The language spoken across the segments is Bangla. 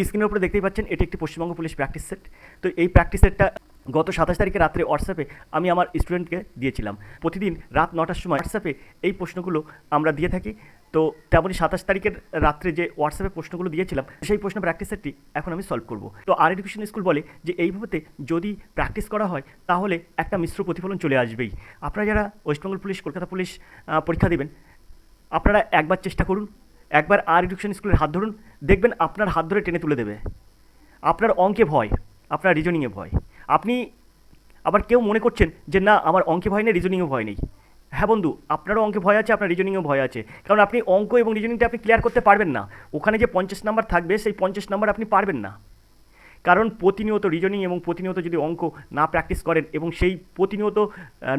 স্ক্রিনের উপরে দেখতেই পাচ্ছেন এটি একটি পশ্চিমবঙ্গ পুলিশ প্র্যাকটিস সেট। তো এই প্র্যাকটিস সেটটা গত 27 তারিখে রাত্রে হোয়াটসঅ্যাপে আমি আমার স্টুডেন্টকে দিয়েছিলাম। প্রতিদিন রাত 9টার সময় হোয়াটসঅ্যাপে এই প্রশ্নগুলো আমরা দিয়ে থাকি। তো তেমনই 27 তারিখের রাত্রে যে হোয়াটসঅ্যাপে প্রশ্নগুলো দিয়েছিলাম সেই প্রশ্ন প্র্যাকটিস সেটটি এখন আমি সলভ করব। তো আর এডুকেশন স্কুল বলে যে এইভাবে যদি প্র্যাকটিস করা হয় তাহলে একটা মিশ্র প্রতিফলন চলে আসবেই। আপনারা যারা ওয়েস্টবেঙ্গল পুলিশ, কলকাতা পুলিশ পরীক্ষা দেবেন, আপনারা একবার চেষ্টা করুন, একবার আর এডুকেশন স্কুলের হাত ধরুন, দেখবেন আপনার হাত ধরে টেনে তুলে দেবে। আপনার অঙ্কে ভয়, আপনার রিজনিংয়ে ভয়, আপনি আবার কেউ মনে করছেন যে না আমার অঙ্কে ভয় নেই, রিজনিংয়ে ভয় নেই। হ্যাঁ বন্ধু, আপনারও অঙ্কে ভয় আছে, আপনার রিজনিংয়েও ভয় আছে, কারণ আপনি অঙ্ক এবং রিজনিংটা আপনি ক্লিয়ার করতে পারবেন না। ওখানে যে 50 নাম্বার থাকবে সেই 50 নাম্বার আপনি পারবেন না, কারণ প্রতিনিয়ত রিজনিং এবং প্রতিনিয়ত যদি অঙ্ক না প্র্যাকটিস করেন এবং সেই প্রতিনিয়ত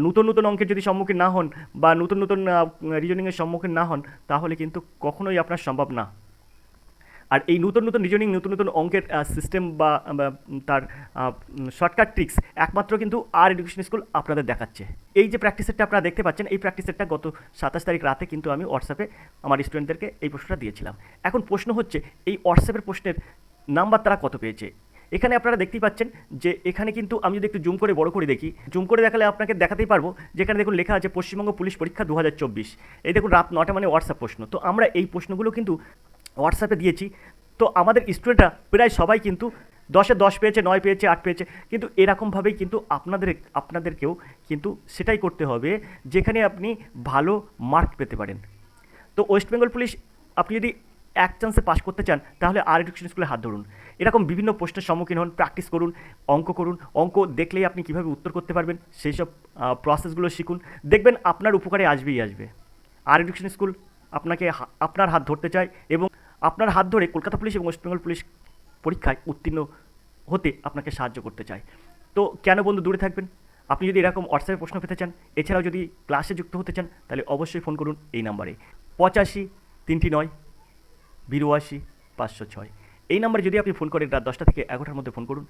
নতুন নতুন অঙ্কের যদি সম্মুখীন না হন বা নতুন নতুন রিজনিংয়ের সম্মুখীন না হন, তাহলে কিন্তু কখনোই আপনার সম্ভব না। আর এই নতুন নতুন রিজনিং, নতুন নতুন অঙ্কের সিস্টেম বা তার শর্টকাট ট্রিক্স একমাত্র কিন্তু আর এডুকেশন স্কুল আপনাদের দেখাচ্ছে। এই যে প্র্যাকটিস সেটটা আপনারা দেখতে পাচ্ছেন, এই প্র্যাকটিস সেটটা গত 27 তারিখ রাতে কিন্তু আমি হোয়াটসঅ্যাপে আমার স্টুডেন্টদেরকে এই প্রশ্নটা দিয়েছিলাম। এখন প্রশ্ন হচ্ছে এই হোয়াটসঅ্যাপের প্রশ্নের নাম্বার তারা কত পেয়েছে। এখানে আপনারা দেখতেই পাচ্ছেন যে এখানে কিন্তু আমি যদি একটু জুম করে বড় করে দেখি, জুম করে দেখালে আপনাকে দেখাতেই পারবো, যেখানে দেখুন লেখা আছে পশ্চিমবঙ্গ পুলিশ পরীক্ষা 2024। এই দেখুন রাত 9টা মানে হোয়াটসঅ্যাপ প্রশ্ন। তো আমরা এই প্রশ্নগুলো কিন্তু হোয়াটসঅ্যাপে দিয়েছি। তো আমাদের স্টুডেন্টরা প্রায় সবাই কিন্তু 10-এ 10 পেয়েছে, 9 পেয়েছে, 8 পেয়েছে। কিন্তু এরকমভাবেই কিন্তু আপনাদেরকেও কিন্তু সেটাই করতে হবে যেখানে আপনি ভালো মার্ক পেতে পারেন। তো ওয়েস্ট বেঙ্গল পুলিশ আপনি যদি এক চান্সে পাস করতে চান তাহলে আর এডুকেশন স্কুলে হাত ধরুন। এরকম বিভিন্ন প্রশ্নের সম্মুখীন হন, প্র্যাকটিস করুন, অঙ্ক করুন। অঙ্ক দেখলেই আপনি কীভাবে উত্তর করতে পারবেন সেই সব প্রসেসগুলো শিখুন, দেখবেন আপনার উপকারে আসবেই আসবে। আর এডুকেশন স্কুল আপনাকে আপনার হাত ধরতে চায় এবং আপনার হাত ধরে কলকাতা পুলিশ এবং ওয়েস্ট বেঙ্গল পুলিশ পরীক্ষায় উত্তীর্ণ হতে আপনাকে সাহায্য করতে চায়। তো কেন বন্ধু দূরে থাকবেন? আপনি যদি এরকম হোয়াটসঅ্যাপে প্রশ্ন পেতে চান, এছাড়াও যদি ক্লাসে যুক্ত হতে চান, তাহলে অবশ্যই ফোন করুন এই নাম্বারে 85-309-82-506। এই নাম্বারে যদি আপনি ফোন করেন রাত 10টা থেকে 11টার মধ্যে ফোন করুন,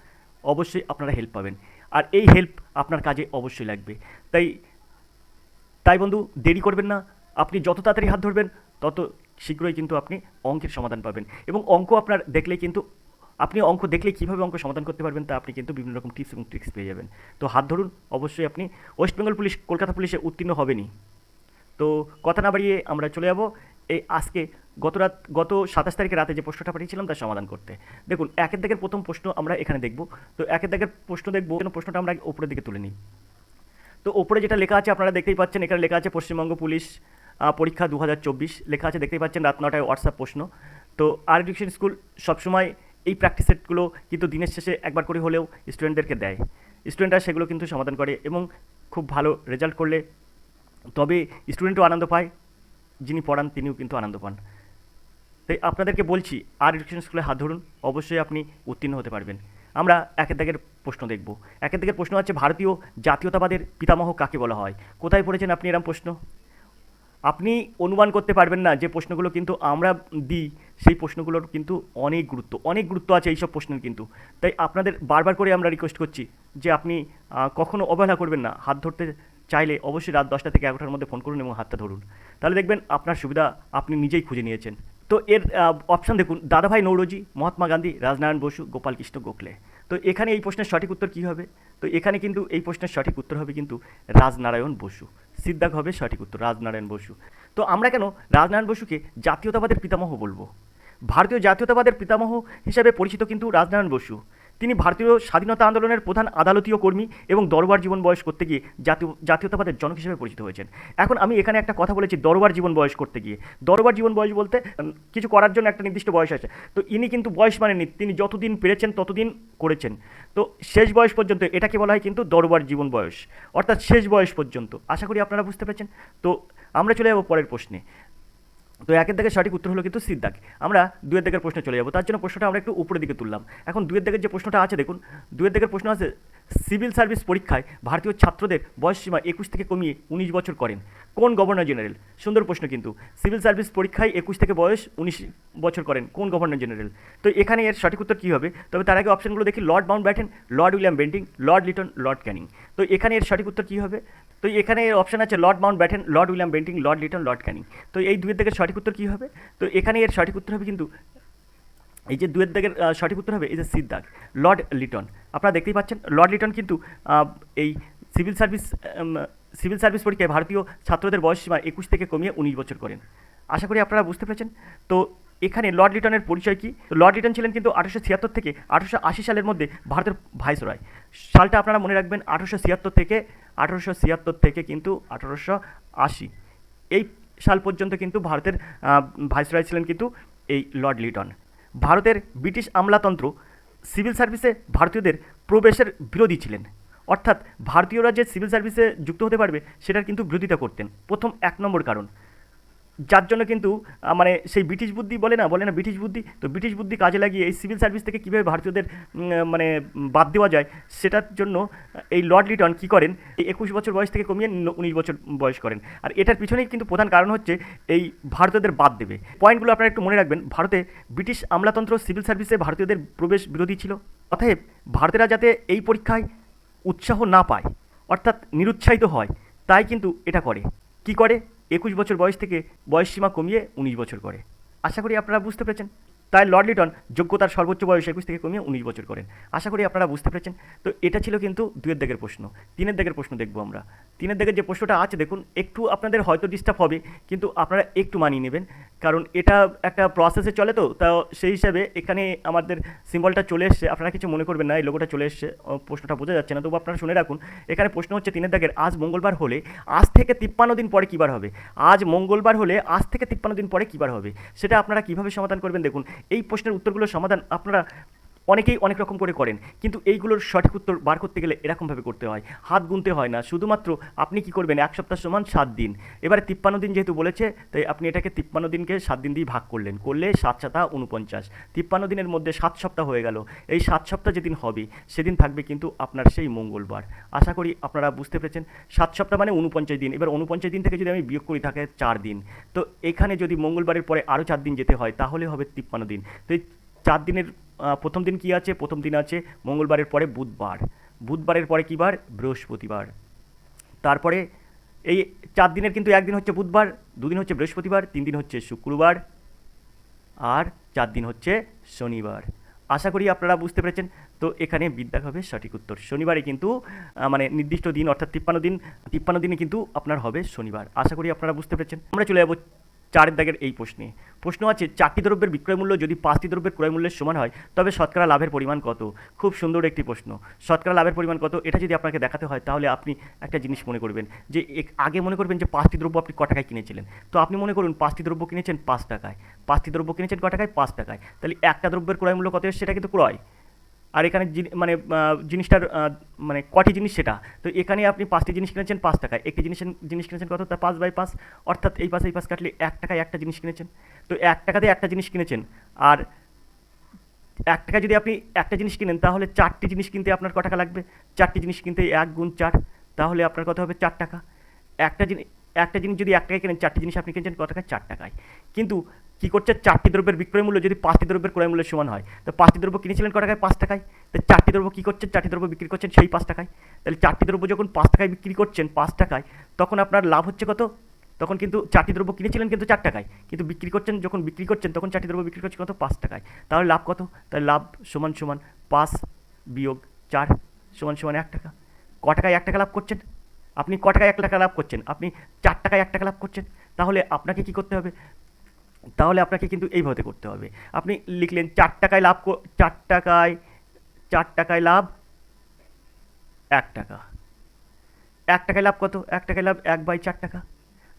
অবশ্যই আপনারা হেল্প পাবেন। আর এই হেল্প আপনার কাজে অবশ্যই লাগবে। তাই বন্ধু দেরি করবেন না। আপনি যত তাড়াতাড়ি হাত ধরবেন তত শীঘ্রই কিন্তু আপনি অঙ্কের সমাধান পাবেন। এবং অঙ্ক আপনার দেখলেই কিন্তু আপনি অঙ্ক দেখলেই কীভাবে অঙ্ক সমাধান করতে পারবেন তা আপনি কিন্তু বিভিন্ন রকম টিপস এবং ট্রিক্স পেয়ে যাবেন। তো হাত ধরুন, অবশ্যই আপনি ওয়েস্ট বেঙ্গল পুলিশ, কলকাতা পুলিশে উত্তীর্ণ হবেনই। তো কথা না বাড়িয়ে আমরা চলে যাব এই আজকে গত 27 তারিখের রাতে যে প্রশ্নটা পাঠিয়েছিলাম তার সমাধান করতে। দেখুন একের দাগের প্রথম প্রশ্ন আমরা এখানে দেখব। তো একের দাগের প্রশ্ন দেখব, প্রশ্নটা আমরা উপরের দিকে তুলে নিই। তো ওপরে যেটা লেখা আছে আপনারা দেখতেই পাচ্ছেন, এখানে লেখা আছে পশ্চিমবঙ্গ পুলিশ পরীক্ষা 2024 লেখা আছে, দেখতেই পাচ্ছেন রাত 9টায় হোয়াটসঅ্যাপ প্রশ্ন। তো আর এডুকেশন স্কুল সবসময় এই প্র্যাকটিস সেটগুলো কিন্তু দিনের শেষে একবার করে হলেও স্টুডেন্টদেরকে দেয়। স্টুডেন্টরা সেগুলো কিন্তু সমাধান করে এবং খুব ভালো রেজাল্ট করলে তবে স্টুডেন্টও আনন্দ পায়, যিনি পড়ান তিনিও কিন্তু আনন্দ পান। তাই আপনাদেরকে বলছি আর এডুকেশন স্কুলে হাত ধরুন, অবশ্যই আপনি উত্তীর্ণ হতে পারবেন। আমরা একের দাগের প্রশ্ন দেখব। একের দাগের প্রশ্ন আছে ভারতীয় জাতীয়তাবাদের পিতামহ কাকে বলা হয়। কোথায় পড়েছেন আপনি এরকম প্রশ্ন? আপনি অনুমান করতে পারবেন না যে প্রশ্নগুলো কিন্তু আমরা দিই, সেই প্রশ্নগুলোর কিন্তু অনেক গুরুত্ব আছে এইসব প্রশ্নের কিন্তু। তাই আপনাদের বারবার করে আমরা রিকোয়েস্ট করছি যে আপনি কখনও অবহেলা করবেন না। হাত ধরতে চাইলে অবশ্যই রাত 10টা থেকে 11টার মধ্যে ফোন করুন এবং হাতটা ধরুন, তাহলে দেখবেন আপনার সুবিধা আপনি নিজেই খুঁজে নিয়েছেন। তো এর অপশান দেখুন, দাদাভাই নৌরোজি, মহাত্মা গান্ধী, রাজনারায়ণ বসু, গোপালকৃষ্ণ গোখলে। তো এখানে এই প্রশ্নের সঠিক উত্তর কী হবে? তো এখানে কিন্তু এই প্রশ্নের সঠিক উত্তর হবে কিন্তু রাজনারায়ণ বসু। সিদ্ধাক হবে সঠিক উত্তর, রাজনারায়ণ বসু। তো আমরা কেন রাজনারায়ণ বসুকে জাতীয়তাবাদের পিতামহ বলবো? ভারতীয় জাতীয়তাবাদের পিতামহ হিসেবে পরিচিত কিন্তু রাজনারায়ণ বসু। তিনি ভারতীয় স্বাধীনতা আন্দোলনের প্রধান আদালতীয় কর্মী এবং দরবার জীবন বয়স করতে গিয়ে জাতীয়তাবাদের জনক হিসেবে পরিচিত হয়েছেন। এখন আমি এখানে একটা কথা বলেছি, দরবার জীবন বয়স করতে গিয়ে। দরবার জীবন বয়স বলতে কিছু করার জন্য একটা নির্দিষ্ট বয়স আছে। তো ইনি কিন্তু বয়স মানেননি, তিনি যতদিন পেরেছেন ততদিন করেছেন। তো শেষ বয়স পর্যন্ত এটাকে বলা হয় কিন্তু দরবার জীবন বয়স, অর্থাৎ শেষ বয়স পর্যন্ত। আশা করি আপনারা বুঝতে পেরেছেন। তো আমরা চলে যাব পরের প্রশ্নে। তো একের দাগের সঠিক উত্তর হলো কিন্তু সিদ্ধাক। আমরা দুয়ের দাগের প্রশ্নে চলে যাব, তার জন্য প্রশ্নটা আমরা একটু উপরের দিকে তুললাম। এখন দুয়ের দাগের যে প্রশ্নটা আছে দেখুন, দুয়ের দাগের প্রশ্ন আছে সিভিল সার্ভিস পরীক্ষায় ভারতীয় ছাত্রদের বয়সসীমা 21 থেকে কমিয়ে 19 বছর করেন কোন গভর্নর জেনারেল? সুন্দর প্রশ্ন কিন্তু। সিভিল সার্ভিস পরীক্ষায় 21 থেকে বয়স 19 বছর করেন কোন গভর্নর জেনারেল? তো এখানে এর সঠিক উত্তর কী হবে? তবে তার আগে অপশনগুলো দেখি, Lord Mountbatten, Lord William Bentinck, Lord Liton, Lord Canning. তো এখানে এর সঠিক উত্তর কী হবে? তো এখানে এর অপশন আছে Lord Mountbatten, Lord William Bentinck, Lord Liton, Lord Canning. তো এই দুইয়ের থেকে সঠিক উত্তর কী হবে? তো এখানে এর সঠিক উত্তর হবে কিন্তু এই যে দুয়ের দাগের সঠিক উত্তর হবে এই যে সির দাগ, লর্ড লিটন। আপনারা দেখতেই পাচ্ছেন লর্ড লিটন কিন্তু এই সিভিল সার্ভিস সিভিল সার্ভিস পরীক্ষায় ভারতীয় ছাত্রদের বয়সসীমা 21 থেকে কমিয়ে 19 বছর করেন। আশা করি আপনারা বুঝতে পেরেছেন। তো এখানে লর্ড লিটনের পরিচয় কি? তো লর্ড লিটন ছিলেন কিন্তু 1876 থেকে 1880 সালের মধ্যে ভারতের ভাইসরয়। সালটা আপনারা মনে রাখবেন, 1876 থেকে কিন্তু 1880 এই সাল পর্যন্ত কিন্তু ভারতের ভাইসরয় ছিলেন কিন্তু এই লর্ড লিটন। ভারতের ব্রিটিশ আমলাতন্ত্র সিভিল সার্ভিসে ভারতীয়দের প্রবেশের বিরোধী ছিলেন, অর্থাৎ ভারতীয়রা যে সিভিল সার্ভিসে যুক্ত হতে পারবে সেটার কিন্তু বিরোধিতা করতেন। প্রথম 1 নম্বর কারণ, যার জন্য কিন্তু মানে সেই ব্রিটিশ বুদ্ধি বলে না ব্রিটিশ বুদ্ধি, তো ব্রিটিশ বুদ্ধি কাজে লাগিয়ে এই সিভিল সার্ভিস থেকে কীভাবে ভারতীয়দের মানে বাদ দেওয়া যায় সেটার জন্য এই লর্ড লিটন কী করেন, এই 21 বছর বয়স থেকে কমিয়ে 19 বছর বয়স করেন। আর এটার পিছনেই কিন্তু প্রধান কারণ হচ্ছে এই ভারতীয়দের বাদ দেবে। পয়েন্টগুলো আপনারা একটু মনে রাখবেন। ভারতে ব্রিটিশ আমলাতন্ত্র সিভিল সার্ভিসে ভারতীয়দের প্রবেশ বিরোধী ছিল, অতএব ভারতীয়রা যাতে এই পরীক্ষায় উৎসাহ না পায়, অর্থাৎ নিরুৎসাহিত হয়, তাই কিন্তু এটা করে। কি করে? 21 বছর বয়স থেকে বয়সসীমা কমিয়ে 19 বছর করে। আশা করি আপনারা বুঝতে পেরেছেন। তাই লর্ড লিটন যোগ্যতার সর্বোচ্চ বয়স 21 থেকে কমিয়ে 19 বছর করেন। আশা করি আপনারা বুঝতে পেরেছেন। তো এটা ছিল কিন্তু 2-এর দাগের প্রশ্ন। 3-এর দাগের প্রশ্ন দেখবো আমরা। 3-এর দাগের যে প্রশ্নটা আছে দেখুন, একটু আপনাদের হয়তো ডিস্টার্ব হবে, কিন্তু আপনারা একটু মানিয়ে নেবেন, কারণ এটা একটা প্রসেসে চলে। তো সেই হিসাবে এখানে আমাদের সিম্বলটা চলে এসছে, আপনারা কিছু মনে করবেন না, এই লোগোটা চলে এসছে, প্রশ্নটা বোঝা যাচ্ছে না, তবু আপনারা শুনে রাখুন। এখানে প্রশ্ন হচ্ছে 3-এর দাগের, আজ মঙ্গলবার হলে আজ থেকে 53 দিন পরে কী বার হবে? আজ মঙ্গলবার হলে আজ থেকে 53 দিন পরে কী বার হবে, সেটা আপনারা কীভাবে সমাধান করবেন দেখুন। এই প্রশ্নের উত্তরগুলোর সমাধান আপনারা অনেকেই অনেক রকম করে করেন, কিন্তু এইগুলোর সঠিক উত্তর বার করতে গেলে এরকমভাবে করতে হয়, হাত গুনতে হয় না। শুধুমাত্র আপনি কি করবেন, 1 সপ্তাহ সমান 7 দিন। এবারে 53 দিন যেহেতু বলেছে, তাই আপনি এটাকে 53 দিনকে 7 দিন দিয়ে ভাগ করলেন, করলে 7×7 49। 53 দিনের মধ্যে 7 সপ্তাহ হয়ে গেল। এই 7 সপ্তাহ যেদিন হবে সেদিন থাকবে কিন্তু আপনার সেই মঙ্গলবার। আশা করি আপনারা বুঝতে পেরেছেন। 7 সপ্তাহ মানে 49 দিন। এবার 49 দিন থেকে যদি আমি বিয়োগ করি থাকে 4 দিন, তো এখানে যদি মঙ্গলবারের পরে আরও 4 দিন যেতে হয় তাহলে হবে 53 দিন। তো এই 4 দিনের প্রথম দিন কি আছে? প্রথম দিন আছে মঙ্গলবারের পরে বুধবার, বুধবারের পরে কী বার? বৃহস্পতিবার। তারপরে এই 4 দিনের কিন্তু 1 দিন হচ্ছে বুধবার, 2 দিন হচ্ছে বৃহস্পতিবার, 3 দিন হচ্ছে শুক্রবার, আর 4 দিন হচ্ছে শনিবার। আশা করি আপনারা বুঝতে পেরেছেন। তো এখানে বিদ্যা হবে সঠিক উত্তর। শনিবারে কিন্তু মানে নির্দিষ্ট দিন, অর্থাৎ 53 দিনে কিন্তু আপনার হবে শনিবার। আশা করি আপনারা বুঝতে পেরেছেন। আমরা চলে যাবো 4-এর দাগের এই প্রশ্নে। প্রশ্ন আছে, 4টি দ্রব্যের বিক্রয় মূল্য যদি 5টি দ্রব্যের ক্রয় মূল্যের সমান হয় তবে শতকরা লাভের পরিমাণ কত? খুব সুন্দর একটি প্রশ্ন। শতকরা লাভের পরিমাণ কত, এটা যদি আপনাকে দেখাতে হয় তাহলে আপনি একটা জিনিস মনে করবেন যে আগে মনে করবেন যে 5টি দ্রব্য আপনি ক টাকায় কিনেছিলেন। তো আপনি মনে করুন 5টি দ্রব্য কিনেছেন 5 টাকায়, 5টি দ্রব্য কিনেছেন ক টাকায়? 5 টাকায়। তাহলে একটা দ্রব্যের ক্রয় মূল্য কত এসছে? সেটা কিন্তু ক্রয়। আর এখানে মানে জিনিসটার মানে কটি জিনিস সেটা। তো এখানে আপনি 5টি জিনিস কিনেছেন 5 টাকায়, একটি জিনিস কিনেছেন কত? তা 5/5, অর্থাৎ এই পাশে এই পাশ কাটলে 1 টাকায় একটা জিনিস কিনেছেন। তো 1 টাকাতে একটা জিনিস কিনেছেন, আর 1 টাকায় যদি আপনি একটা জিনিস কিনেন তাহলে 4টি জিনিস কিনতে আপনার ক টাকা লাগবে? 4টি জিনিস কিনতে 1 গুণ 4, তাহলে আপনার কত হবে? 4 টাকা। একটা জিনিস যদি 1 টাকায় কেনেন, 4টি জিনিস আপনি কিনছেন কত টাকায়? 4 টাকায়। কিন্তু কী করছে, 4টি দ্রব্যের বিক্রয় মূল্য যদি 5টি দ্রব্যের ক্রয় মূল্যের সমান হয়, তো 5টি দ্রব্য কিনেছিলেন ক টাকায়? 5 টাকায়। তো 4টি দ্রব্য কী করছেন? 4টি দ্রব্য বিক্রি করছেন সেই 5 টাকায়। তাহলে 4টি দ্রব্য যখন 5 টাকায় বিক্রি করছেন 5 টাকায়, তখন আপনার লাভ হচ্ছে কত? তখন কিন্তু 4টি দ্রব্য কিনেছিলেন কিন্তু 4 টাকায়, কিন্তু যখন বিক্রি করছেন তখন 4টি দ্রব্য বিক্রি করছেন কত? 5 টাকায়। তাহলে লাভ কত? তাহলে লাভ সমান 5 বিয়োগ 4 সমান 1 টাকা। ক টাকায় 1 টাকা লাভ করছেন? আপনি ক টাকায় 1 টাকা লাভ করছেন? আপনি 4 টাকায় 1 টাকা লাভ করছেন। তাহলে আপনাকে কি করতে হবে? তাহলে আপনাকে কিন্তু এইভাবে করতে হবে। আপনি লিখলেন 4 টাকায় লাভ, 4 টাকায় লাভ 1 টাকা। 1 টাকায় লাভ কত? 1 টাকায় লাভ 1/4 টাকা।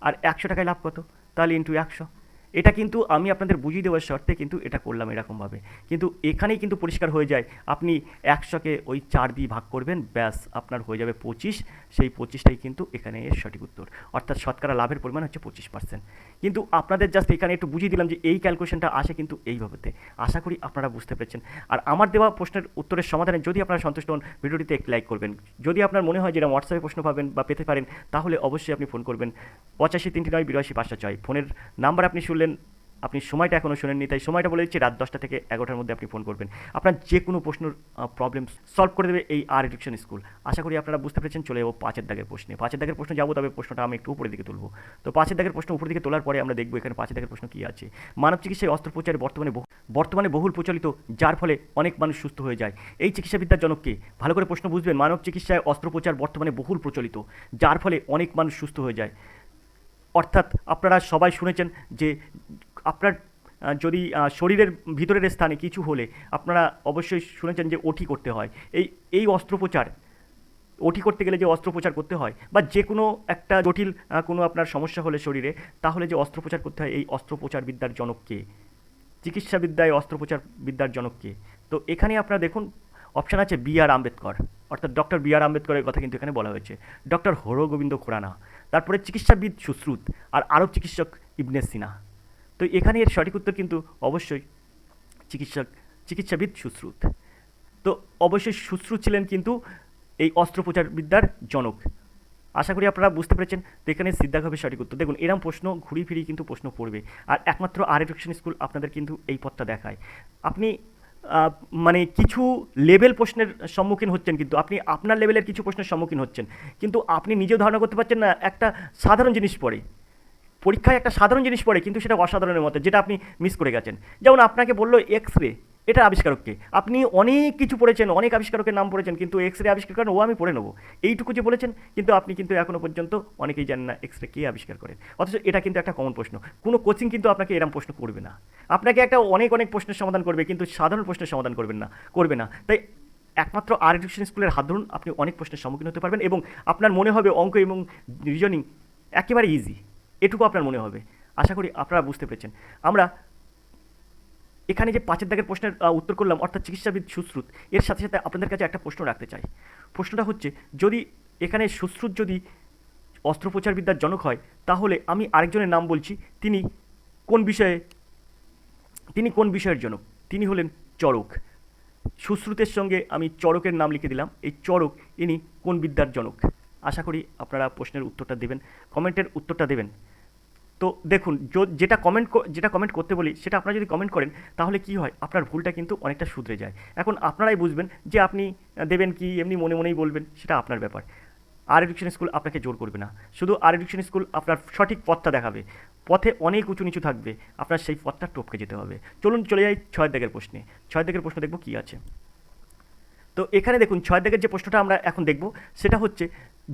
আর 100 টাকায় লাভ কত? তাহলে ইন্টু 100। এটা কিন্তু আমি আপনাদের বুঝিয়ে দেওয়ার শর্তে কিন্তু এটা করলাম এরকমভাবে, কিন্তু এখানেই কিন্তু পরিষ্কার হয়ে যায়। আপনি 100কে ওই 4 দিয়ে ভাগ করবেন, ব্যাস আপনার হয়ে যাবে 25। সেই 25টাই কিন্তু এখানে এর সঠিক উত্তর, অর্থাৎ শতকরা লাভের পরিমাণ হচ্ছে 25%। কিন্তু আপনাদের জাস্ট এখানে একটু বুঝিয়ে দিলাম যে এই ক্যালকুলেশনটা আসে কিন্তু এইভাবেতে। আশা করি আপনারা বুঝতে পেরেছেন। আর আমার দেওয়া প্রশ্নের উত্তরের সমাধানে যদি আপনারা সন্তুষ্ট হন, ভিডিওটিতে একটি লাইক করবেন। যদি আপনার মনে হয় যে এটা হোয়াটসঅ্যাপে প্রশ্ন পাবেন বা পেতে পারেন, তাহলে অবশ্যই আপনি ফোন করবেন 85 3 9 82 506। ফোনের নাম্বার আপনি শুনলেন আপনি সময়টা এখনও শোনেননি, তাই সময়টা বলে দিচ্ছি, রাত 10টা থেকে 11টার মধ্যে আপনি ফোন করবেন। আপনার যে কোনো প্রশ্নের প্রবলেম সলভ করে দেবে এই আর এডুকেশন স্কুল। আশা করি আপনারা বুঝতে পেরেছেন। চলে যাবো 5-এর দাগের প্রশ্নে। 5-এর দাগের প্রশ্ন যাবো, তবে প্রশ্নটা আমি একটু উপরের দিকে তুলবো। তো 5-এর দাগের প্রশ্ন উপরের দিকে তোলার পরে আমরা দেখবো এখানে 5-এর দাগের প্রশ্ন কী আছে। মানব চিকিৎসায় অস্ত্রোপচারে বর্তমানে বহুল প্রচলিত, যার ফলে অনেক মানুষ সুস্থ হয়ে যায়। এই চিকিৎসাবিদ্যার জনক কে? ভালো করে প্রশ্ন বুঝবেন। মানব চিকিৎসায় অস্ত্রোপচার বর্তমানে বহুল প্রচলিত, যার ফলে অনেক মানুষ সুস্থ হয়ে যায়। অর্থাৎ আপনারা সবাই শুনেছেন যে আপনার যদি শরীরের ভিতরের স্থানে কিছু হলে আপনারা অবশ্যই শুনেছেন যে ওটি করতে হয়। এই অস্ত্রোপচার, ওটি করতে গেলে যে অস্ত্রোপচার করতে হয়, বা যে কোনো একটা জটিল কোনো আপনার সমস্যা হলে শরীরে, তাহলে যে অস্ত্রোপচার করতে হয়, এই অস্ত্রোপচার বিদ্যার জনক কে? চিকিৎসাবিদ্যায় অস্ত্রোপচার বিদ্যার জনক কে? তো এখানে আপনারা দেখুন অপশান আছে বি আর আম্বেদকর, অর্থাৎ ডক্টর বি আর আম্বেদকরের কথা কিন্তু এখানে বলা হয়েছে। ডক্টর হরগোবিন্দ খুরানা, তারপরে চিকিৎসাবিদ সুশ্রুত, আর আরব চিকিৎসক ইবনে সিনা। তো এখানে এর সঠিক উত্তর কিন্তু অবশ্যই চিকিৎসাবিদ সুশ্রুত। তো অবশ্যই সুশ্রুত ছিলেন কিন্তু এই অস্ত্রোপচার বিদ্যার জনক। আশা করি আপনারা বুঝতে পেরেছেন। তো এখানে সিদ্ধার্থ হবে সঠিক উত্তর। দেখুন এরম প্রশ্ন ঘুরিয়ে ফিরিয়ে কিন্তু প্রশ্ন পড়বে, আর একমাত্র আর এডুকেশন স্কুল আপনাদের কিন্তু এই পথটা দেখায়। আপনি মানে কিছু লেভেল প্রশ্নের সম্মুখীন হচ্ছেন, কিন্তু আপনি আপনার লেভেলের কিছু প্রশ্নের সম্মুখীন হচ্ছেন, কিন্তু আপনি নিজেও ধারণা করতে পারছেন না একটা সাধারণ জিনিস পড়ে। পরীক্ষায় একটা সাধারণ জিনিস পড়ে, কিন্তু সেটা অসাধারণের মতো, যেটা আপনি মিস করে গেছেন। যেমন আপনাকে বললো এক্স রে, এটা আবিষ্কারককে, আপনি অনেক কিছু পড়েছেন, অনেক আবিষ্কারকের নাম পড়েছেন, কিন্তু এক্স রে আবিষ্কার করেন ও আমি পড়ে নেবো, এইটুকু যে বলেছেন, কিন্তু আপনি কিন্তু এখনও পর্যন্ত অনেকেই জানেন না এক্স রে কে আবিষ্কার করেন। অথচ এটা কিন্তু একটা কমন প্রশ্ন। কোনো কোচিং কিন্তু আপনাকে এরম প্রশ্ন করবে না, আপনাকে একটা অনেক প্রশ্নের সমাধান করবে, কিন্তু সাধারণ প্রশ্নের সমাধান করবে না। তাই একমাত্র আর এডুকেশন স্কুলের হাত ধরুন, আপনি অনেক প্রশ্নের সম্মুখীন হতে পারবেন, এবং আপনার মনে হবে অঙ্ক এবং রিজনিং একেবারে ইজি, এটুকু আপনার মনে হবে। আশা করি আপনারা বুঝতে পেরেছেন। আমরা এখানে যে 5-এর দাগের প্রশ্নের উত্তর করলাম, অর্থাৎ চিকিৎসাবিদ সুশ্রুত, এর সাথে সাথে আপনাদের কাছে একটা প্রশ্ন রাখতে চাই। প্রশ্নটা হচ্ছে, যদি এখানে সুশ্রুত যদি অস্ত্রোপচার বিদ্যার জনক হয়, তাহলে আমি আরেকজনের নাম বলছি, তিনি কোন বিষয়ের জনক? তিনি হলেন চরক। সুশ্রুতের সঙ্গে আমি চরকের নাম লিখে দিলাম। এই চরক, ইনি কোন বিদ্যার জনক? আশা করি আপনারা প্রশ্নের উত্তরটা দেবেন, কমেন্টের উত্তরটা দেবেন। তো দেখুন, যেটা কমেন্ট করতে বলি, সেটা আপনারা যদি কমেন্ট করেন, তাহলে কি হয়, আপনার ভুলটা কিন্তু অনেকটা শুধরে যায়। এখন আপনারাই বুঝবেন যে আপনি দেবেন কি এমনি মনে মনেই বলবেন, সেটা আপনার ব্যাপার। আর এডুকেশন স্কুল আপনাকে জোর করবে না, শুধু আর এডুকেশন স্কুল আপনার সঠিক পথটা দেখাবে। পথে অনেক উঁচু নিচু থাকবে, আপনার সেই পথটা টপকে যেতে হবে। চলুন চলে যাই 6 দাগের প্রশ্নে। 6 দাগের প্রশ্ন দেখব কী আছে। তো এখানে দেখুন 6 দাগের যে প্রশ্নটা আমরা এখন দেখব, সেটা হচ্ছে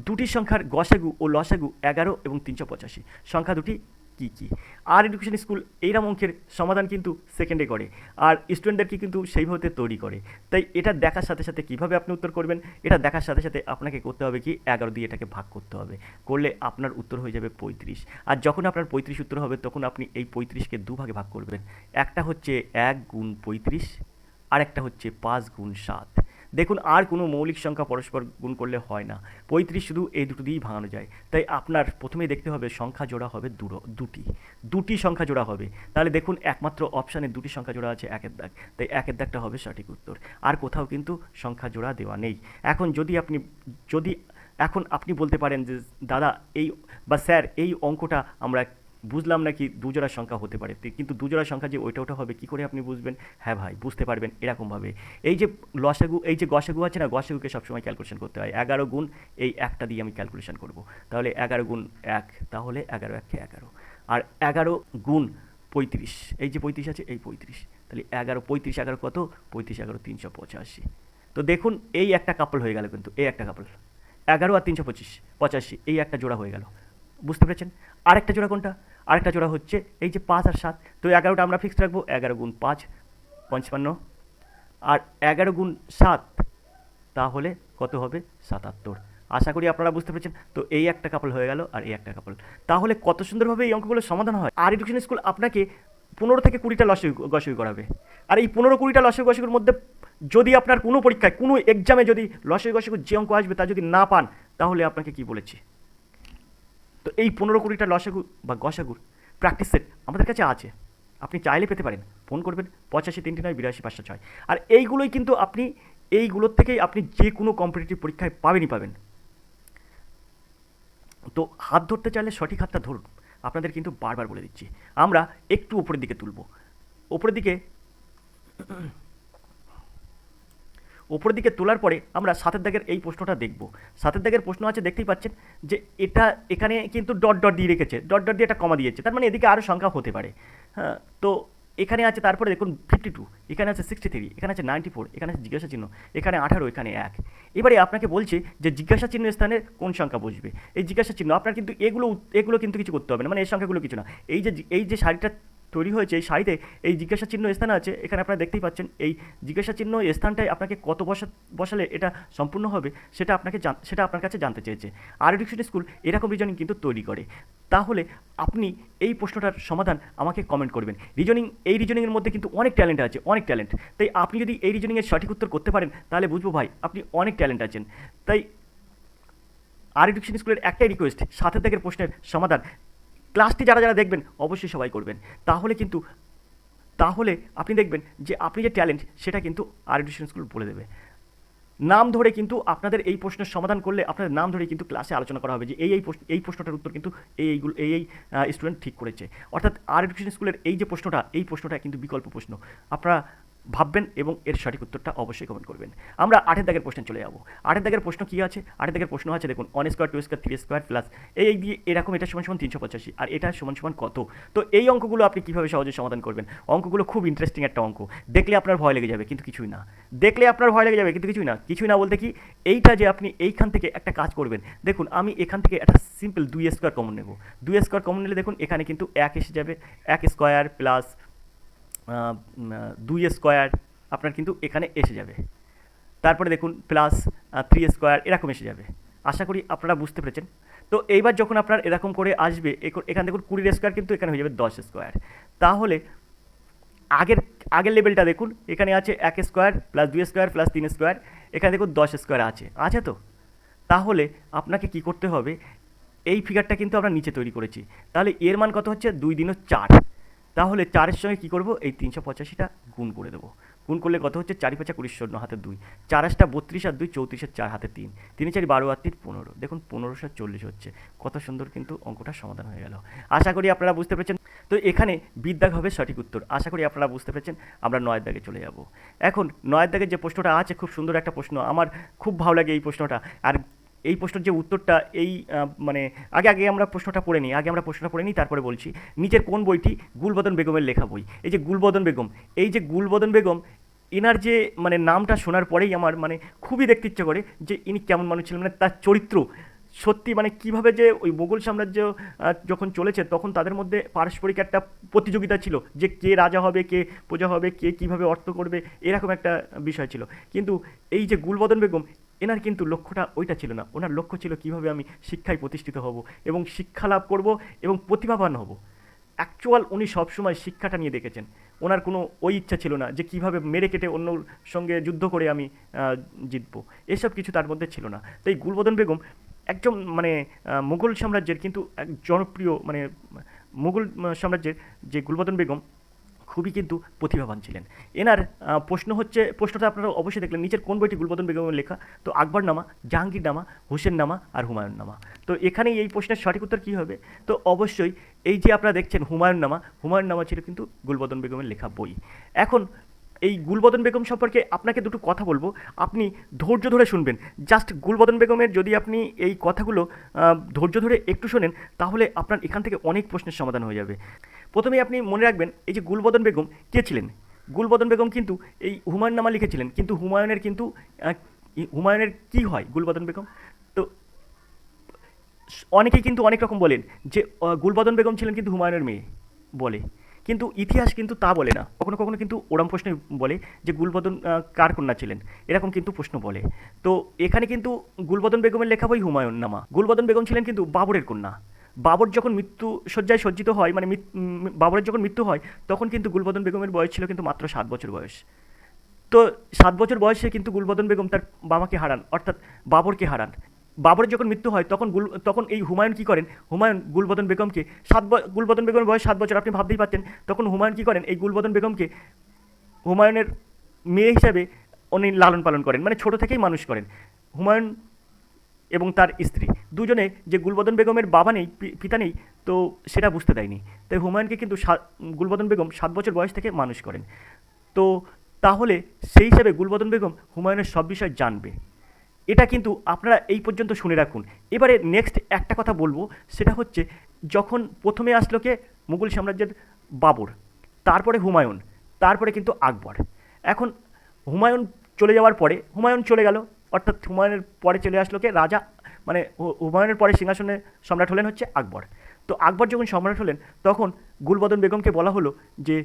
দুটি সংখ্যার গসাগু ও লসাগু 11 এবং 385। সংখ্যা দুটি কী কী? আর এডুকেশন স্কুল এইরকম অঙ্কের সমাধান কিন্তু সেকেন্ডে করে, আর স্টুডেন্টদেরকে কিন্তু সেইভাবে তৈরি করে। তাই এটা দেখার সাথে সাথে কীভাবে আপনি উত্তর করবেন, এটা দেখার সাথে সাথে আপনাকে করতে হবে কি, 11 দিয়ে এটাকে ভাগ করতে হবে। করলে আপনার উত্তর হয়ে যাবে 35। আর যখন আপনার 35 উত্তর হবে, তখন আপনি এই 35কে দুভাগে ভাগ করবেন। একটা হচ্ছে 1 গুণ 35, আর একটা হচ্ছে 5 গুণ 7। দেখুন আর কোনো মৌলিক সংখ্যা পরস্পর গুণ করলে হয় না, 35 শুধু এই দুটো দিয়েই ভাঙানো যায়। তাই আপনার প্রথমেই দেখতে হবে সংখ্যা জোড়া হবে দুটি সংখ্যা জোড়া হবে। তাহলে দেখুন একমাত্র অপশানে দুটি সংখ্যা জোড়া আছে 1-এর দাগ, তাই 1-এর দাগটা হবে সঠিক উত্তর। আর কোথাও কিন্তু সংখ্যা জোড়া দেওয়া নেই। এখন এখন আপনি বলতে পারেন যে দাদা এই বা স্যার এই অঙ্কটা আমরা বুঝলাম না কি দুজোড়া সংখ্যা হতে পারে, কিন্তু দুজোড়া সংখ্যা যে ওইটা হবে কী করে আপনি বুঝবেন? হ্যাঁ ভাই, বুঝতে পারবেন এরকমভাবে। এই যে লসাগু, এই যে গসাগু আছে না, গসাগুকে সবসময় ক্যালকুলেশন করতে হয়। 11 গুণ এই একটা দিয়ে আমি ক্যালকুলেশন করব, তাহলে 11 গুণ 1, তাহলে 11 1 11, আর 11 গুণ 35, এই যে 35 আছে, এই 35, তাহলে 11 35 11 কত? 35 11 385। তো দেখুন এই একটা কাপল হয়ে গেল, কিন্তু এই একটা কাপল 11 আর 385, এই একটা জোড়া হয়ে গেল। বুঝতে পেরেছেন? আরেকটা জোড়া কোনটা? আরেকটা জোড়া হচ্ছে এই যে 5 আর 7। তো 11টা আমরা ফিক্সড রাখবো, 11 গুণ 5 55, আর 11 গুণ 7 তাহলে কত হবে? 77। আশা করি আপনারা বুঝতে পেরেছেন। তো এই একটা কাপল হয়ে গেল, আর এই একটা কাপল। তাহলে কত সুন্দরভাবে এই অঙ্কগুলোর সমাধান হয়। আর এডুকেশন স্কুল আপনাকে 15 থেকে 20টা গসাগু করাবে, আর এই 15-20টা গসাগুর মধ্যে যদি আপনার কোনো পরীক্ষায় কোনো এক্সামে যদি গসাগু যে অঙ্ক আসবে তা যদি না পান, তাহলে আপনাকে কি বলেছি। তো এই 15-20টা লসাগু বা গসাগুর প্র্যাকটিস সেট আমাদের কাছে আছে, আপনি চাইলে পেতে পারেন। ফোন করবেন 85 3 9 82 506। আর এইগুলোই কিন্তু এইগুলোর থেকেই আপনি যে কোনো কম্পিটিটিভ পরীক্ষায় পাবেন। তো হাত ধরতে চাইলে সঠিক হাতটা ধরুন, আপনাদের কিন্তু বারবার বলে দিচ্ছি। আমরা একটু উপরের দিকে তুলব। উপরের দিকে ওপরের দিকে তোলার পরে আমরা 7 দাগের এই প্রশ্নটা দেখব। 7 দাগের প্রশ্ন আছে, দেখতেই পাচ্ছেন যে এটা এখানে কিন্তু ডট ডট দিয়ে রেখেছে, ডট ডট দিয়ে একটা কমা দিয়েছে, তার মানে এদিকে আরও সংখ্যা হতে পারে। হ্যাঁ, তো এখানে আছে, তারপরে দেখুন 52, এখানে আছে 63, এখানে আছে 94, এখানে আছে জিজ্ঞাসা চিহ্ন, এখানে 18, এখানে 1। এবারে আপনাকে বলছে যে জিজ্ঞাসা চিহ্নের স্থানে কোন সংখ্যা বসবে। এই জিজ্ঞাসা চিহ্ন আপনার কিন্তু এগুলো কিন্তু কিছু করতে হবে না, মানে এই সংখ্যাগুলো কিছু না। এই যে শাড়িটা তৈরি হয়েছে, এই শাড়িতে এই জিজ্ঞাসা চিহ্ন স্থান আছে, এখানে আপনারা দেখতেই পাচ্ছেন। এই জিজ্ঞাসা চিহ্ন স্থানটায় আপনাকে কত বসালে এটা সম্পূর্ণ হবে সেটা আপনার কাছে জানতে চেয়েছে। আর এডুকেশন স্কুল এরকম রিজনিং কিন্তু তৈরি করে। তাহলে আপনি এই প্রশ্নটার সমাধান আমাকে কমেন্ট করবেন। এই রিজনিংয়ের মধ্যে কিন্তু অনেক ট্যালেন্ট আছে, অনেক ট্যালেন্ট। তাই আপনি যদি এই রিজনিংয়ের সঠিক উত্তর করতে পারেন তাহলে বুঝবো ভাই আপনি অনেক ট্যালেন্ট আছেন। তাই আর এডুকেশন স্কুলের একটাই রিকোয়েস্ট, 7 দাগের প্রশ্নের সমাধান ক্লাসটি যারা দেখবেন অবশ্যই সবাই করবেন। তাহলে আপনি দেখবেন যে আপনি যে ট্যালেন্ট সেটা কিন্তু আর এডুকেশন স্কুল বলে দেবে। নাম ধরে কিন্তু আপনাদের এই প্রশ্নের সমাধান করলে আপনাদের নাম ধরে কিন্তু ক্লাসে আলোচনা করা হবে যে এই প্রশ্নটার উত্তর কিন্তু এই স্টুডেন্ট ঠিক করেছে। অর্থাৎ আর এডুকেশন স্কুলের এই যে প্রশ্নটা কিন্তু বিকল্প প্রশ্ন। আপনারা ভাববেন এবং এর সঠিক উত্তরটা অবশ্যই কমেন্ট করবেন। আমরা 8 দাগের প্রশ্নে চলে যাব। 8 দাগের প্রশ্ন কী আছে? 8 দাগের প্রশ্ন আছে, দেখুন 1 স্কোয়ার 2 স্কোয়ার 3 স্কোয়ার প্লাস এই দিয়ে এরকম, এটা সমান 385 আর এটা সমান কত। তো এই অঙ্কগুলো আপনি কীভাবে সহজে সমাধান করবেন? অঙ্কগুলো খুব ইন্টারেস্টিং একটা অঙ্ক, দেখলে আপনার ভয় লেগে যাবে কিন্তু কিছুই না। কিছুই না বলতে কি, এইটা যে আপনি এইখান থেকে একটা কাজ করবেন। দেখুন আমি এখান থেকে একটা সিম্পল 2 স্কোয়ার কমন নেব। 2 স্কোয়ার কমন নিলে দেখুন এখানে কিন্তু 1 এসে যাবে, 1 স্কোয়ার প্লাস 2 স্কোয়ার আপনার কিন্তু এখানে এসে যাবে। তারপরে দেখুন প্লাস 3 স্কোয়ার এরকম এসে যাবে। আশা করি আপনারা বুঝতে পেরেছেন। তো এইবার যখন আপনার এরকম করে আসবে, এখানে দেখুন 20 স্কোয়ার কিন্তু এখানে হয়ে যাবে 10 স্কোয়ার। তাহলে আগের লেভেলটা দেখুন, এখানে আছে 1 square plus 2 square plus 3 square, এখানে দেখুন 10 স্কোয়ার আছে তো। তাহলে আপনাকে কি করতে হবে, এই ফিগারটা কিন্তু আমরা নিচে তৈরি করেছি। তাহলে এর মান কত হচ্ছে? 2 দিনও 4। তাহলে 4-এর সঙ্গে কী করবো, এই 385টা গুণ করে দেবো। গুণ করলে কত হচ্ছে? 4 5 20 শূন্য হাতে 2, 4 8 32 আর 2 34 4 হাতে 3, 3 4 12 আর 3 15। দেখুন 1540 হচ্ছে। কত সুন্দর কিন্তু অঙ্কটার সমাধান হয়ে গেল। আশা করি আপনারা বুঝতে পেরেছেন। তো এখানে বিদ্যাগ হবে সঠিক উত্তর। আশা করি আপনারা বুঝতে পেরেছেন। আমরা 9 দাগে চলে যাব। এখন 9 দাগের যে প্রশ্নটা আছে, খুব সুন্দর একটা প্রশ্ন, আমার খুব ভালো লাগে এই প্রশ্নটা। আর এই প্রশ্নের যে উত্তরটা মানে আগে আমরা প্রশ্নটা পড়ে নিই, তারপরে বলছি। নিচের কোন বইটি গুলবদন বেগমের লেখা বই? এই যে গুলবদন বেগম এনার যে মানে নামটা শোনার পরেই আমার মানে খুবই দেখতে ইচ্ছে করে যে ইনি কেমন মানুষ ছিলেন, মানে তার চরিত্র সত্যি, মানে কীভাবে যে ওই মোগল সাম্রাজ্য যখন চলেছে তখন তাদের মধ্যে পারস্পরিক একটা প্রতিযোগিতা ছিল যে কে রাজা হবে, কে প্রজা হবে, কে কীভাবে অর্থ করবে, এরকম একটা বিষয় ছিল। কিন্তু এই যে গুলবদন বেগম, এনার কিন্তু লক্ষ্যটা ওইটা ছিল না। ওনার লক্ষ্য ছিল কীভাবে আমি শিক্ষায় প্রতিষ্ঠিত হব এবং শিক্ষা লাভ করব এবং প্রতিভাবান হব। অ্যাকচুয়াল উনি সবসময় শিক্ষাটা নিয়ে দেখেছেন। ওনার কোনো ওই ইচ্ছা ছিল না যে কীভাবে মেরে কেটে অন্যর সঙ্গে যুদ্ধ করে আমি জিতবো, এসব কিছু তার মধ্যে ছিল না। তাই গুলবদন বেগম একজন মানে মুঘল সাম্রাজ্যের কিন্তু এক জনপ্রিয় মানে মুঘল সাম্রাজ্যের যে গুলবদন বেগম খুবই কিন্তু প্রতিভাবান ছিলেন। এনার প্রশ্নটা আপনারা অবশ্যই দেখলেন, নিচের কোন বইটি গুলবদন বেগমের লেখা? তো আকবরনামা, জাহাঙ্গীরনামা, হোসেননামা আর হুমায়ুননামা। তো এখানেই এই প্রশ্নের সঠিক উত্তর কী হবে? তো অবশ্যই এই যে আপনারা দেখছেন হুমায়ুননামা ছিল কিন্তু গুলবদন বেগমের লেখা বই। এখন এই গুলবদন বেগম সম্পর্কে আপনাকে দুটো কথা বলবো, আপনি ধৈর্য ধরে শুনবেন। জাস্ট গুলবদন বেগমের যদি আপনি এই কথাগুলো ধৈর্য ধরে একটু শোনেন, তাহলে আপনার এখান থেকে অনেক প্রশ্নের সমাধান হয়ে যাবে। প্রথমেই আপনি মনে রাখবেন, এই যে গুলবদন বেগম কে ছিলেন? গুলবদন বেগম কিন্তু এই হুমায়ুননামা লিখেছিলেন, কিন্তু হুমায়ুনের কী হয় গুলবদন বেগম? তো অনেকেই কিন্তু অনেক রকম বলেন যে গুলবদন বেগম ছিলেন কিন্তু হুমায়ুনের মেয়ে বলে, কিন্তু ইতিহাস কিন্তু তা বলে না। কখনো কখনো কিন্তু ওরম প্রশ্ন বলে যে গুলবদন কার কন্যা ছিলেন, এরকম কিন্তু প্রশ্ন বলে। তো এখানে কিন্তু গুলবদন বেগমের লেখা বই হুমায়ুননামা। গুলবদন বেগম ছিলেন কিন্তু বাবরের কন্যা। বাবর যখন মৃত্যু শয্যায় সজ্জিত হয়, মানে বাবরের যখন মৃত্যু হয়, তখন কিন্তু গুলবদন বেগমের বয়স ছিল কিন্তু মাত্র 7 বছর বয়স। তো 7 বছর বয়সে কিন্তু গুলবদন বেগম তার বাবাকে হারান, অর্থাৎ বাবরকে হারান। বাবরের যখন মৃত্যু হয় তখন এই হুমায়ুন কী করেন? হুমায়ুন গুলবদন বেগমকে গুলবদন বেগমের বয়স 7 বছর, আপনি ভাবতেই পাচ্ছেন। তখন হুমায়ুন কী করেন? এই গুলবদন বেগমকে হুমায়ুনের মেয়ে হিসাবে উনি লালন পালন করেন, মানে ছোটো থেকেই মানুষ করেন। হুমায়ুন এবং তার স্ত্রী দুজনে যে গুলবদন বেগমের বাবা নেই, পিতা নেই, তো সেটা বুঝতে দেয়নি। তাই হুমায়ুনকে কিন্তু গুলবদন বেগম 7 বছর বয়স থেকে মানুষ করেন। তো তাহলে সেই হিসাবে গুলবদন বেগম হুমায়ুনের সব বিষয় জানবে। এটা কিন্তু আপনারা এই পর্যন্ত শুনে রাখুন। এবারে নেক্সট একটা কথা বলবো, সেটা হচ্ছে যখন প্রথমে আসলো কে, মুঘল সাম্রাজ্যের বাবর, তারপরে হুমায়ুন, তারপরে কিন্তু আকবর। এখন হুমায়ুন চলে যাওয়ার পরে, হুমায়ুন চলে গেল, অর্থাৎ হুমায়ুনের পরে চলে আসলো কে রাজা, মানে হুমায়ুনের পরে সিংহাসনে সম্রাট হলেন হচ্ছে আকবর। তো আকবর যখন সম্রাট হলেন তখন গুলবদন বেগমকে বলা হলো যে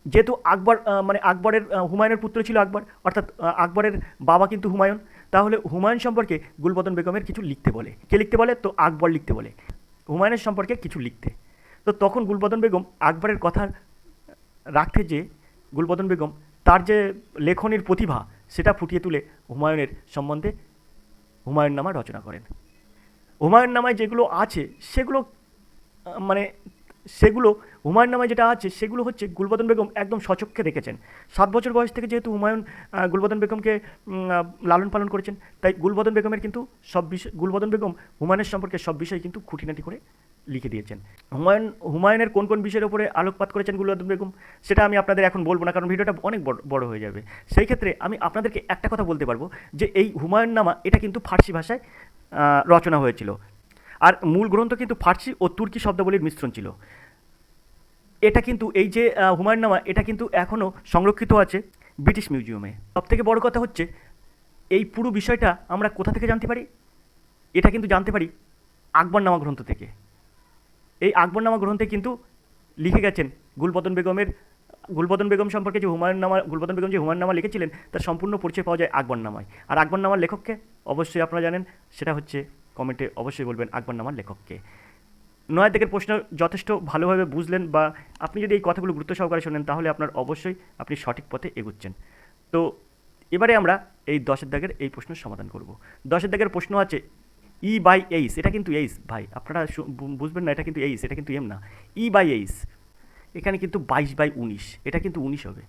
যেহেতু আকবর মানে আকবরের হুমায়ুনের পুত্র ছিল আকবর, অর্থাৎ আকবরের বাবা কিন্তু হুমায়ুন, তাহলে হুমায়ুন সম্পর্কে গুলবদন বেগমের কিছু লিখতে বলে। কে লিখতে বলে? তো আকবর লিখতে বলে হুমায়ুনের সম্পর্কে কিছু লিখতে। তো তখন গুলবদন বেগম আকবরের কথা রাখতে যে গুলবদন বেগম তার যে লেখনীর প্রতিভা সেটা ফুটিয়ে তুলে হুমায়ুনের সম্বন্ধে হুমায়ুননামা রচনা করেন। হুমায়ুননামায় যেগুলো আছে সেগুলো মানে সেগুলো হুমায়ুননামায় যেটা আছে সেগুলো হচ্ছে গুলবদন বেগম একদম স্বচক্ষে দেখেছেন। 7 বছর বয়স থেকে যেহেতু হুমায়ুন গুলবদন বেগমকে লালন পালন করেছেন, তাই গুলবদন বেগমের কিন্তু সব বিষয়, গুলবদন বেগম হুমায়ুনের সম্পর্কে সব বিষয় কিন্তু খুঁটিনাটি করে লিখে দিয়েছেন। হুমায়ুনের কোন কোন বিষয়ের উপরে আলোকপাত করেছেন গুলবদন বেগম সেটা আমি আপনাদের এখন বলবো না, কারণ ভিডিওটা অনেক বড় হয়ে যাবে। সেই ক্ষেত্রে আমি আপনাদেরকে একটা কথা বলতে পারবো যে এই হুমায়ুননামা এটা কিন্তু ফার্সি ভাষায় রচনা হয়েছিল, আর মূল গ্রন্থ কিন্তু ফার্সি ও তুর্কি শব্দাবলীর মিশ্রণ ছিল। এটা কিন্তু এই যে হুমায়ুননামা এটা কিন্তু এখনও সংরক্ষিত আছে ব্রিটিশ মিউজিয়ামে। সবথেকে বড় কথা হচ্ছে এই পুরো বিষয়টা আমরা কোথা থেকে জানতে পারি? এটা কিন্তু জানতে পারি আকবরনামা গ্রন্থ থেকে। এই আকবরনামা গ্রন্থে কিন্তু লিখে গেছেন গুলবদন বেগম সম্পর্কে যে গুলবদন বেগম যে হুমায়ুননামা লিখেছিলেন তার সম্পূর্ণ পরিচয় পাওয়া যায় আকবরনামায়। আর আকবরনামার লেখককে অবশ্যই আপনারা জানেন, সেটা হচ্ছে কমেন্টে অবশ্যই বলবেন আকবরনামার লেখককে। নয় দিকের প্রশ্ন যথেষ্ট ভালোভাবে বুঝলেন, বা আপনি যদি এই কথাগুলো গুরুত্ব সহকারে শোনেন তাহলে আপনার অবশ্যই আপনি সঠিক পথে এগুচ্ছেন। তো এবারে আমরা এই 10 দাগের এই প্রশ্নের সমাধান করব। 10 দাগের প্রশ্ন আছে ই বাই এইস, এটা কিন্তু এইস ভাই, আপনারা বুঝবেন না, এটা কিন্তু এইস, এটা কিন্তু এম না। ই বাই এইস এখানে কিন্তু 22/19, এটা কিন্তু 19 হবে।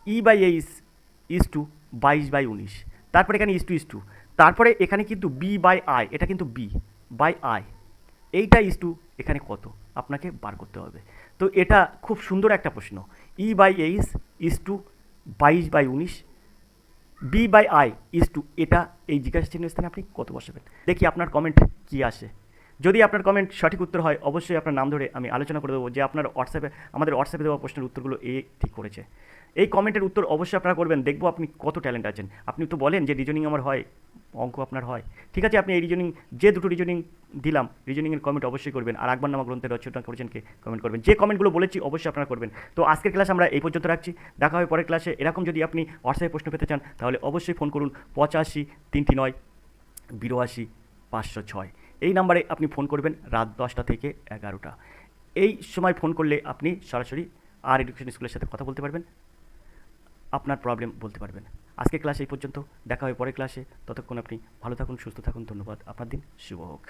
ই বাই এইস ইজ টু 22/19, তারপরে এখানে ইজ টু, তারপরে এখানে কিন্তু বি বাই আই, এটা কিন্তু বি বাই আই, এইটা ইজ টু এখানে কত আপনাকে বার করতে হবে। তো এটা খুব সুন্দর একটা প্রশ্ন। E by H is to 22/19, B by I is to, এটা এই জিজ্ঞাসা চিহ্নের স্থানে আপনি কত বসাবেন? দেখি আপনার কমেন্ট কী আসে। যদি আপনার কমেন্ট সঠিক উত্তর হয় অবশ্যই আপনার নাম ধরে আমি আলোচনা করে দেবো যে আপনার আমাদের হোয়াটসঅ্যাপে দেওয়া প্রশ্নের উত্তরগুলো এ ঠিক করেছে। এই কমেন্টের উত্তর অবশ্যই আপনারা করবেন, দেখবো আপনি কত ট্যালেন্ট আছেন। আপনি তো বলেন যে রিজনিং আমার হয়, অঙ্ক আপনার হয়, ঠিক আছে, আপনি এই রিজনিং যে দুটো রিজনিং দিলাম রিজনিংয়ের কমেন্ট অবশ্যই করবেন, আর আকবরনামা গ্রন্থের রচনা করেছেন কে কমেন্ট করবেন। যে কমেন্টগুলো বলেছি অবশ্যই আপনারা করবেন। তো আজকের ক্লাস আমরা এই পর্যন্ত রাখছি, দেখা হবে পরের ক্লাসে। এরকম যদি আপনি হোয়াটসঅ্যাপে প্রশ্ন পেতে চান তাহলে অবশ্যই ফোন করুন 85 339 82 506, এই নাম্বারে আপনি ফোন করবেন রাত 10টা থেকে 11টা। এই সময় ফোন করলে আপনি সরাসরি আর এডুকেশন স্কুলের সাথে কথা বলতে পারবেন, আপনার প্রবলেম বলতে পারবেন। আজকের ক্লাস এই পর্যন্ত, দেখা হবে পরের ক্লাসে। ততক্ষণ আপনি ভালো থাকুন, সুস্থ থাকুন। ধন্যবাদ, আপনার দিন শুভ হোক।